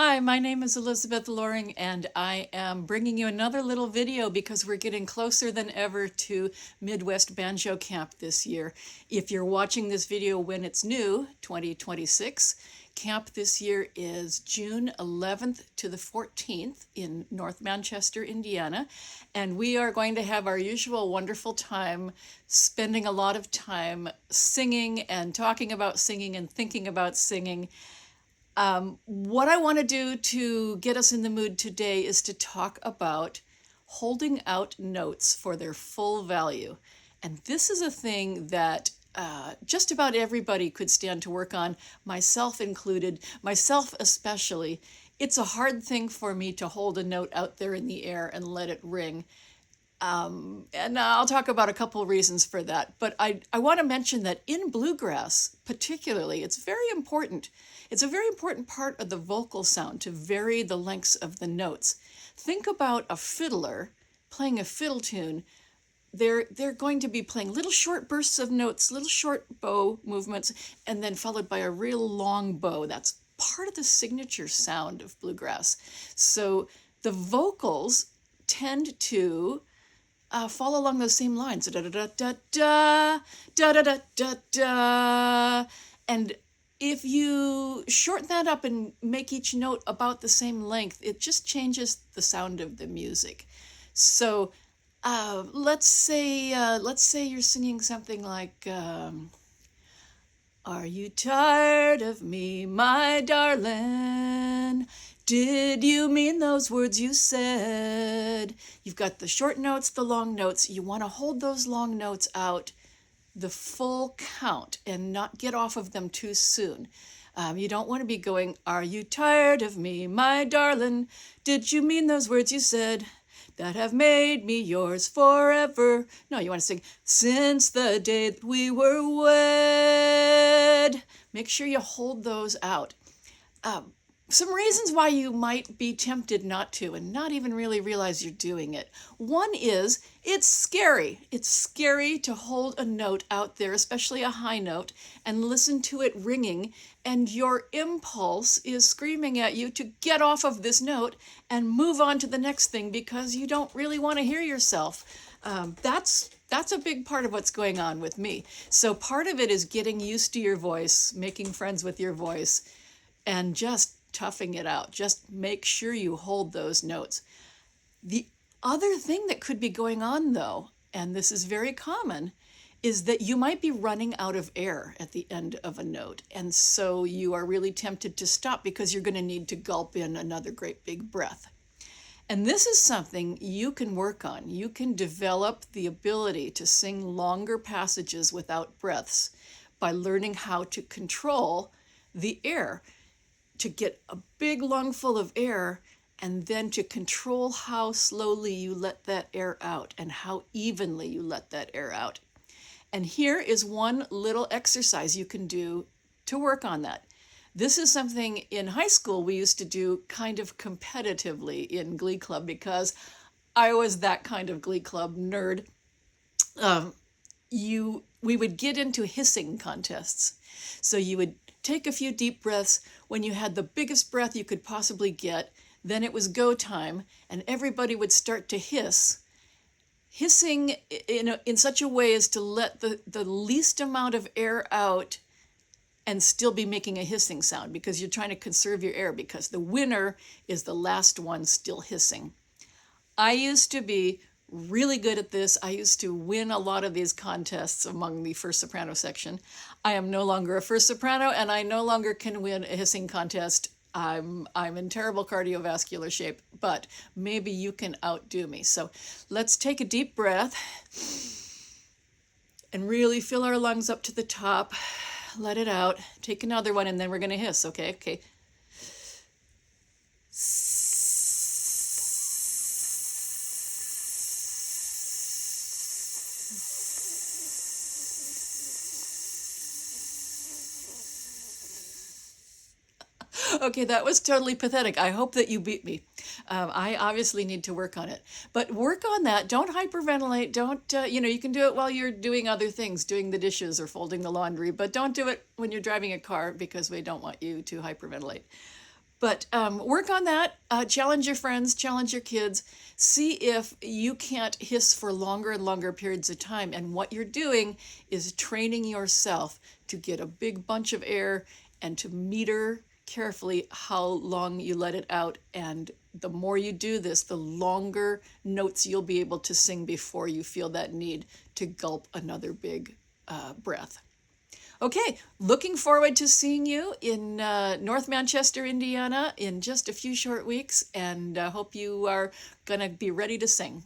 Hi, my name is Elizabeth Loring, and I am bringing you another little video because we're getting closer than ever to Midwest Banjo Camp this year. If you're watching this video when it's new, 2026, camp this year is June 11th to the 14th in North Manchester, Indiana, and we are going to have our usual wonderful time spending a lot of time singing and talking about singing and thinking about singing. What I want to do to get us in the mood today is to talk about holding out notes for their full value. And this is a thing that just about everybody could stand to work on, myself included, myself especially. It's a hard thing for me to hold a note out there in the air and let it ring. And I'll talk about a couple of reasons for that. But I want to mention that in bluegrass, particularly, it's very important. It's a very important part of the vocal sound to vary the lengths of the notes. Think about a fiddler playing a fiddle tune. They're going to be playing little short bursts of notes, little short bow movements, and then followed by a real long bow. That's part of the signature sound of bluegrass. So the vocals tend to follow along those same lines. Da da da da da da da da da da. And if you shorten that up and make each note about the same length, it just changes the sound of the music. So let's say you're singing something like, "Are you tired of me, my darling? Did you mean those words you said?" You've got the short notes, the long notes. You want to hold those long notes out the full count and not get off of them too soon. You don't want to be going, "Are you tired of me, my darling? Did you mean those words you said that have made me yours forever?" No, you want to sing, "Since the day that we were wed." Make sure you hold those out. Some reasons why you might be tempted not to and not even really realize you're doing it. One is it's scary. It's scary to hold a note out there, especially a high note, and listen to it ringing, and your impulse is screaming at you to get off of this note and move on to the next thing because you don't really want to hear yourself. That's a big part of what's going on with me. So part of it is getting used to your voice, making friends with your voice, and just toughing it out. Just make sure you hold those notes. The other thing that could be going on, though, and this is very common, is that you might be running out of air at the end of a note. And so you are really tempted to stop because you're going to need to gulp in another great big breath. And this is something you can work on. You can develop the ability to sing longer passages without breaths by learning how to control the air, to get a big lungful of air and then to control how slowly you let that air out and how evenly you let that air out. And here is one little exercise you can do to work on that. This is something in high school we used to do kind of competitively in Glee Club because I was that kind of Glee Club nerd. We would get into hissing contests. So you would take a few deep breaths. When you had the biggest breath you could possibly get, then it was go time, and everybody would start to hiss. Hissing in such a way as to let the least amount of air out and still be making a hissing sound because you're trying to conserve your air because the winner is the last one still hissing. I used to be really good at this. I used to win a lot of these contests among the first soprano section. I am no longer a first soprano, and I no longer can win a hissing contest. I'm in terrible cardiovascular shape, but maybe you can outdo me. So let's take a deep breath and really fill our lungs up to the top. Let it out. Take another one, and then we're going to hiss, okay? Okay. Okay, that was totally pathetic. I hope that you beat me. I obviously need to work on it. But work on that. Don't hyperventilate. Don't, you can do it while you're doing other things, doing the dishes or folding the laundry, but don't do it when you're driving a car because we don't want you to hyperventilate. But work on that. Challenge your friends, challenge your kids. See if you can't hiss for longer and longer periods of time. And what you're doing is training yourself to get a big bunch of air and to meter carefully how long you let it out. And the more you do this, the longer notes you'll be able to sing before you feel that need to gulp another big breath. Okay, looking forward to seeing you in North Manchester, Indiana in just a few short weeks, and hope you are going to be ready to sing.